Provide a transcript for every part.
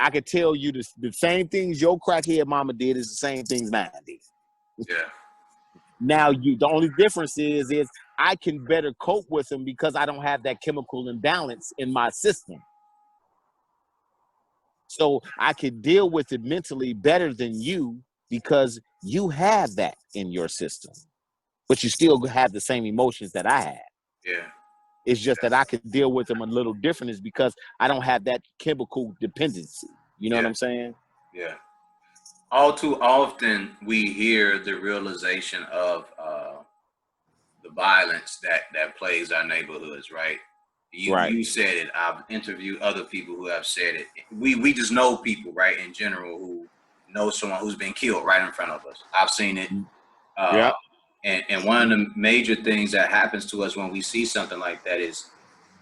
I could tell you the same things your crackhead mama did is the same things mine did. Yeah. Now the only difference is I can better cope with them because I don't have that chemical imbalance in my system. So I could deal with it mentally better than you because you have that in your system, but you still have the same emotions that I have. Yeah. It's just that I could deal with them a little different is because I don't have that chemical dependency. You know what I'm saying? Yeah. All too often we hear the realization of the violence that plagues our neighborhoods, right? You said it. I've interviewed other people who have said it. We just know people, right, in general, who know someone who's been killed right in front of us. I've seen it. And one of the major things that happens to us when we see something like that is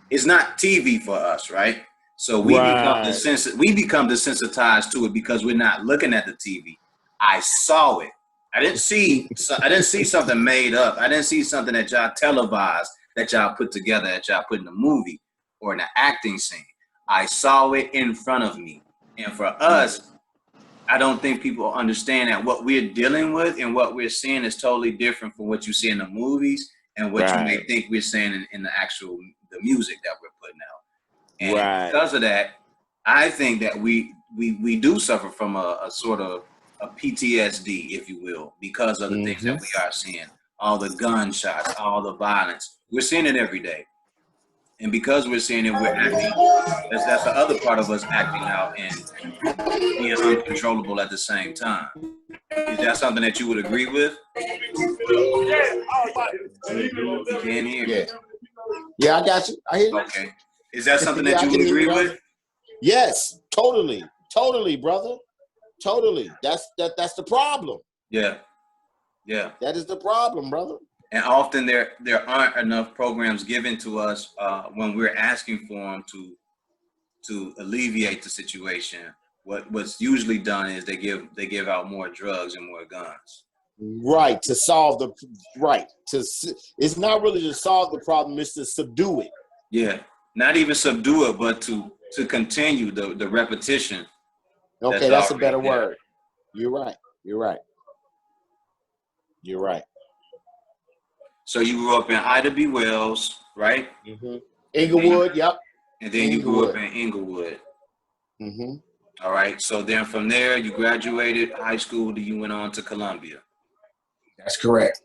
it's not TV for us, right? So we become desensitized to it because we're not looking at the TV. I saw it. I didn't see something made up. I didn't see something that y'all televised, that y'all put together, that y'all put in a movie or in an acting scene. I saw it in front of me. And for us, I don't think people understand that what we're dealing with and what we're seeing is totally different from what you see in the movies and what you may think we're saying in the music that we're putting out. And because of that, I think that we do suffer from a sort of a PTSD, if you will, because of the things that we are seeing, all the gunshots, all the violence. We're seeing it every day. And because we're seeing it, we're acting. That's the other part of us acting out and being uncontrollable at the same time. Is that something that you would agree with? You can't hear me. Yeah, I got you. I hear you. Okay. Is that something that you would agree with? Yes, totally, brother. Totally. That's the problem. Yeah. Yeah. That is the problem, brother. And often there aren't enough programs given to us when we're asking for them to alleviate the situation. What's usually done is they give out more drugs and more guns. Right, to solve it's not really to solve the problem, it's to subdue it. Yeah, not even subdue it, but to continue the repetition. Okay, that's a better word. You're right. So you grew up in Ida B. Wells, right? Mm-hmm. Inglewood, yep. And then you grew up in Inglewood. Mm-hmm. All right. So then from there, you graduated high school. You went on to Columbia. That's correct.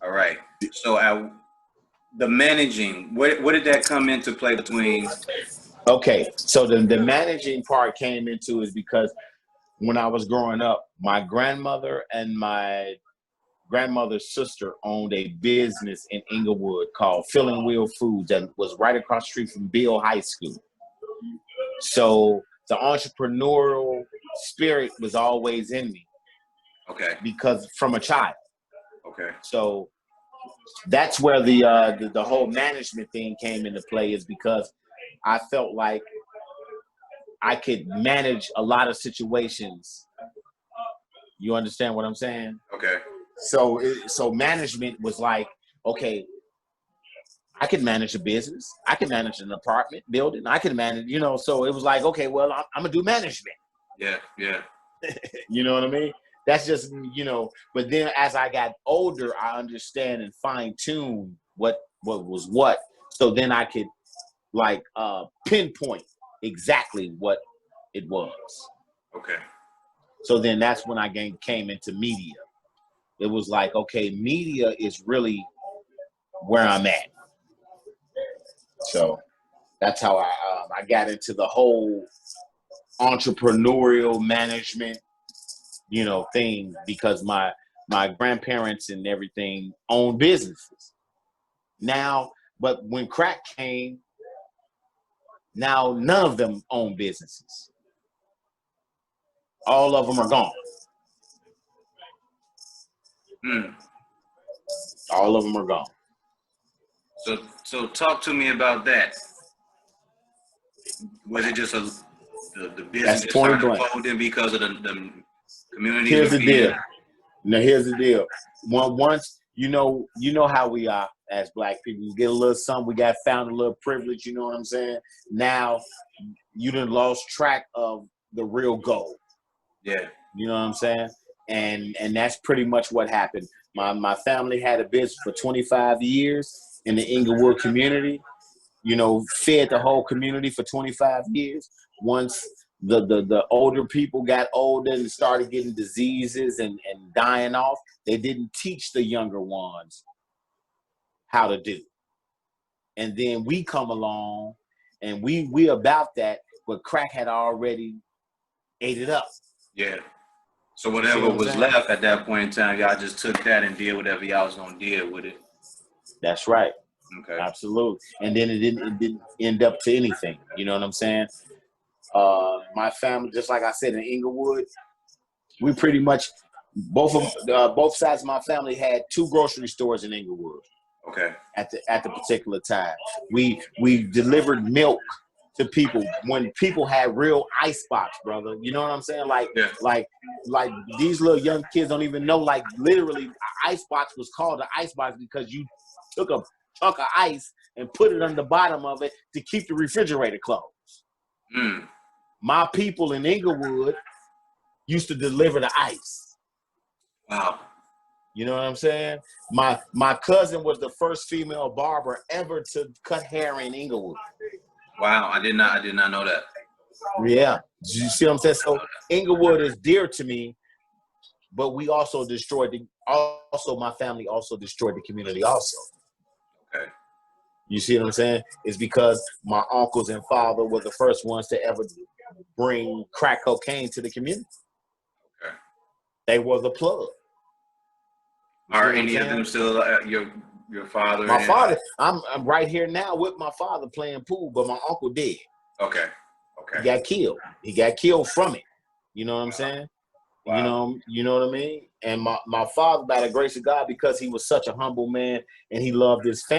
All right. So the managing, what did that come into play between? Okay. So the managing part came into is because when I was growing up, my grandmother and my grandmother's sister owned a business in Inglewood called Filling Wheel Foods that was right across the street from Beale High School. So the entrepreneurial spirit was always in me. Okay. Because from a child. Okay. So that's where the whole management thing came into play, is because I felt like I could manage a lot of situations. You understand what I'm saying? Okay. So management was like, okay, I can manage a business. I can manage an apartment building. I can manage, so it was like, okay, well, I'm going to do management. Yeah, yeah. You know what I mean? That's just, but then as I got older, I understand and fine tune what was what. So then I could pinpoint exactly what it was. Okay. So then that's when I came into media. It was like, okay, media is really where I'm at. So that's how I got into the whole entrepreneurial management, thing, because my grandparents and everything owned businesses. Now, but when crack came, now none of them own businesses. All of them are gone. All of them are gone. So talk to me about that. Was it just the business just started folding because of the community? Here's the deal. Now here's the deal. Once you know how we are as Black people. We get a little something. We got found a little privilege. You know what I'm saying? Now you done lost track of the real gold. Yeah. You know what I'm saying? And that's pretty much what happened. My family had a business for 25 years in the Inglewood community, you know, fed the whole community for 25 years. Once the older people got older and started getting diseases and dying off, they didn't teach the younger ones how to do. And then we come along and we about that, but crack had already ate it up. Yeah. So whatever was saying? left at that point in time, y'all just took that and did whatever y'all was gonna deal with it. That's right. Okay. Absolutely. And then it didn't end up to anything. You know what I'm saying? My family, just like I said in Inglewood, we pretty much both sides of my family had 2 grocery stores in Inglewood. Okay. At the particular time, we delivered milk to people when people had real ice box, brother. You know what I'm saying? Like these little young kids don't even know. Like literally, ice box was called an ice box because you took a chunk of ice and put it on the bottom of it to keep the refrigerator closed. Mm. My people in Inglewood used to deliver the ice. Wow. You know what I'm saying? My cousin was the first female barber ever to cut hair in Inglewood. Wow, I did not know that. Yeah. You see what I'm saying? So Inglewood is dear to me, but we also my family also destroyed the community also. Okay. You see what I'm saying? It's because my uncles and father were the first ones to ever bring crack cocaine to the community. Okay. They were the plug. Are any of them still your father? My father, I'm right here now with my father playing pool, but my uncle dead. Okay. Okay. He got killed. He got killed from it. You know what I'm saying? Wow. You know what I mean? And my father, by the grace of God, because he was such a humble man and he loved his family.